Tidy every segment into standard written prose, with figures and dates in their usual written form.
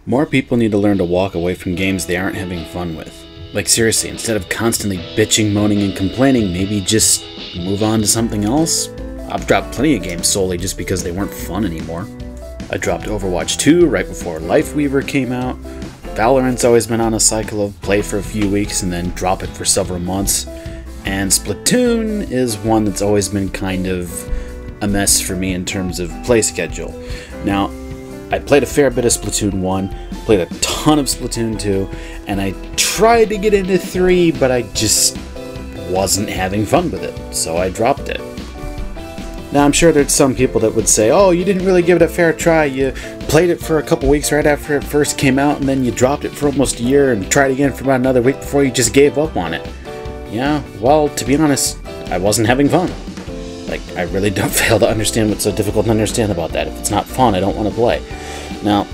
More people need to learn to walk away from games they aren't having fun with. Like seriously, instead of constantly bitching, moaning, and complaining, maybe just move on to something else? I've dropped plenty of games solely just because they weren't fun anymore. I dropped Overwatch 2 right before Lifeweaver came out. Valorant's always been on a cycle of play for a few weeks and then drop it for several months. And Splatoon is one that's always been kind of a mess for me in terms of play schedule. Now, I played a fair bit of Splatoon 1, played a ton of Splatoon 2, and I tried to get into 3, but I just wasn't having fun with it, so I dropped it. Now, I'm sure there's some people that would say, oh, you didn't really give it a fair try, you played it for a couple weeks right after it first came out, and then you dropped it for almost a year and tried again for about another week before you just gave up on it. Yeah, well, to be honest, I wasn't having fun. Like, I really don't fail to understand what's so difficult to understand about that. If it's not fun, I don't want to play. Now,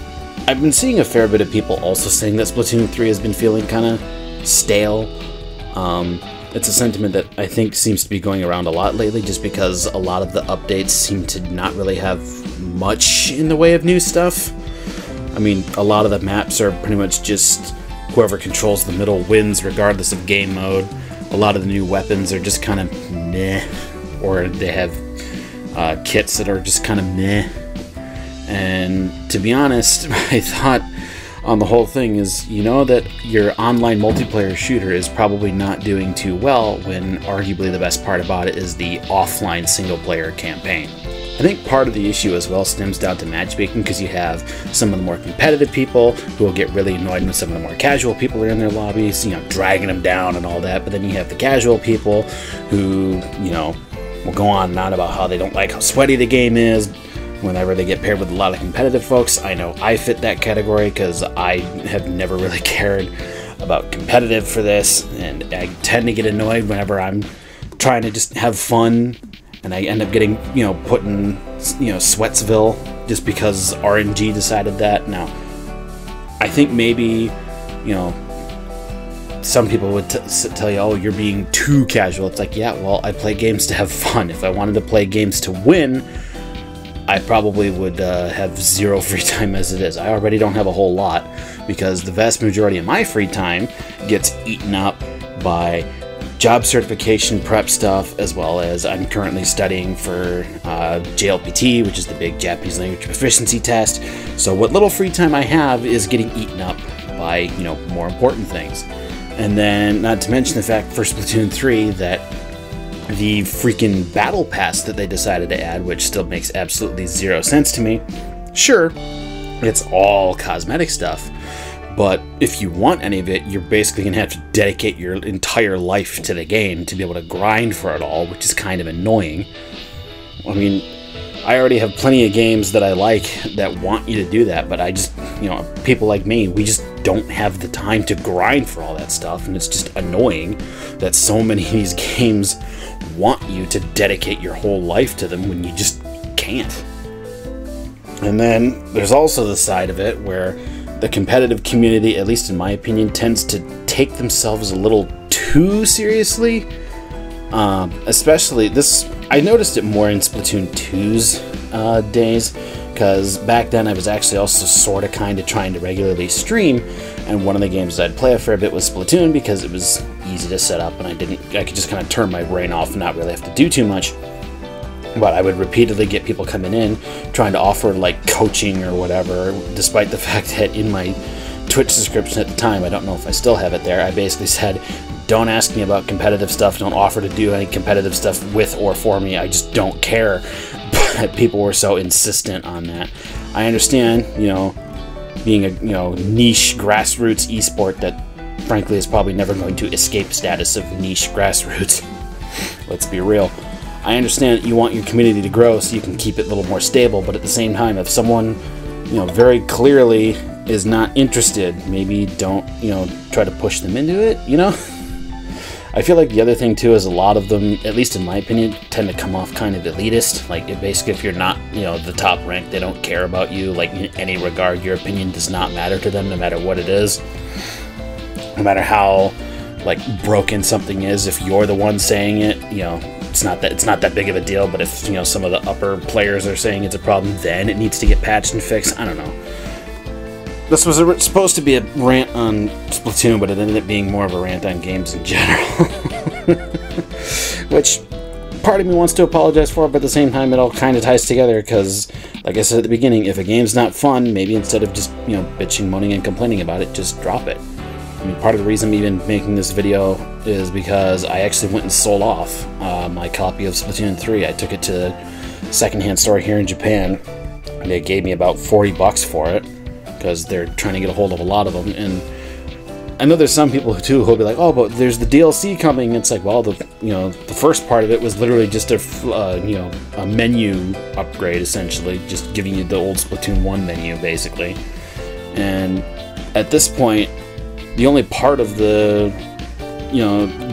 I've been seeing a fair bit of people also saying that Splatoon 3 has been feeling kind of stale. It's a sentiment that I think seems to be going around a lot lately, just because a lot of the updates seem to not really have much in the way of new stuff. I mean, a lot of the maps are pretty much just whoever controls the middle wins regardless of game mode. A lot of the new weapons are just kind of meh, or they have kits that are just kind of meh. And to be honest, my thought on the whole thing is, you know that your online multiplayer shooter is probably not doing too well when arguably the best part about it is the offline single-player campaign. I think part of the issue as well stems down to matchmaking, because you have some of the more competitive people who will get really annoyed when some of the more casual people are in their lobbies, you know, dragging them down and all that, but then you have the casual people who, you know, will go on and on about how they don't like how sweaty the game is whenever they get paired with a lot of competitive folks. I know I fit that category because I have never really cared about competitive for this, and I tend to get annoyed whenever I'm trying to just have fun and I end up getting, you know, put in, you know, Sweatsville just because RNG decided that. Now, I think maybe, you know, some people would tell you, oh, you're being too casual. It's like, yeah, well, I play games to have fun. If I wanted to play games to win, I probably would have zero free time as it is. I already don't have a whole lot, because the vast majority of my free time gets eaten up by job certification prep stuff, as well as I'm currently studying for JLPT, which is the big Japanese language proficiency test. So what little free time I have is getting eaten up by, you know, more important things. And then, not to mention the fact for Splatoon 3 that the freaking battle pass that they decided to add, which still makes absolutely zero sense to me. Sure, it's all cosmetic stuff, but if you want any of it, you're basically going to have to dedicate your entire life to the game to be able to grind for it all, which is kind of annoying. I mean, I already have plenty of games that I like that want you to do that, but I just, you know, people like me, we just don't have the time to grind for all that stuff, and it's just annoying that so many of these games want you to dedicate your whole life to them when you just can't. And then there's also the side of it where the competitive community, at least in my opinion, tends to take themselves a little too seriously. Especially this, I noticed it more in Splatoon 2's days, because back then I was actually also sort of kind of trying to regularly stream, and one of the games I'd play a fair bit was Splatoon because it was easy to set up and I could just kind of turn my brain off and not really have to do too much. But I would repeatedly get people coming in trying to offer like coaching or whatever, despite the fact that in my Twitch subscription at the time, I don't know if I still have it there, I basically said, don't ask me about competitive stuff, don't offer to do any competitive stuff with or for me, I just don't care. But people were so insistent on that. I understand, you know, being a, you know, niche grassroots esport that frankly is probably never going to escape status of niche grassroots. Let's be real. I understand that you want your community to grow so you can keep it a little more stable, but at the same time, if someone, you know, very clearly is not interested, maybe don't, you know, try to push them into it, you know? I feel like the other thing too is a lot of them, at least in my opinion, tend to come off kind of elitist. Like, basically, if you're not, you know, the top rank, they don't care about you, like, in any regard. Your opinion does not matter to them, no matter what it is. No matter how, like, broken something is, if you're the one saying it, you know, it's not that big of a deal. But if, you know, some of the upper players are saying it's a problem, then it needs to get patched and fixed. I don't know. This was supposed to be a rant on Splatoon, but it ended up being more of a rant on games in general. Which, part of me wants to apologize for, but at the same time it all kind of ties together, because, like I said at the beginning, if a game's not fun, maybe instead of just, you know, bitching, moaning, and complaining about it, just drop it. I mean, part of the reason I'm even making this video is because I actually went and sold off my copy of Splatoon 3. I took it to a secondhand store here in Japan, and they gave me about 40 bucks for it, because they're trying to get a hold of a lot of them. And I know there's some people too who'll be like, "Oh, but there's the DLC coming." It's like, well, the first part of it was literally just a menu upgrade, essentially, just giving you the old Splatoon 1 menu, basically. And at this point, the only part of the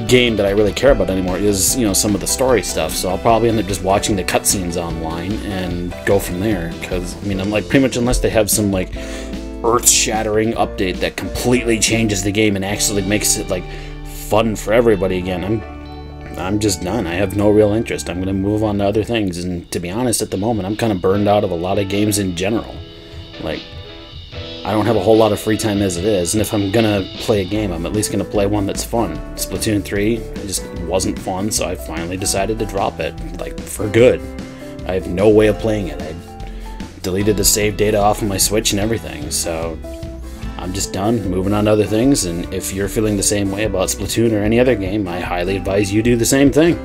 game that I really care about anymore is some of the story stuff. So I'll probably end up just watching the cutscenes online and go from there. Because I mean, I'm like, pretty much, unless they have some like earth-shattering update that completely changes the game and actually makes it like fun for everybody again, I'm just done. I have no real interest. I'm gonna move on to other things. And to be honest, at the moment, I'm kind of burned out of a lot of games in general. Like, I don't have a whole lot of free time as it is, and if I'm gonna play a game, I'm at least gonna play one that's fun. Splatoon 3 just wasn't fun, so I finally decided to drop it, like, for good. I have no way of playing it. I deleted the save data off of my Switch and everything, so I'm just done, moving on to other things. And if you're feeling the same way about Splatoon or any other game, I highly advise you do the same thing.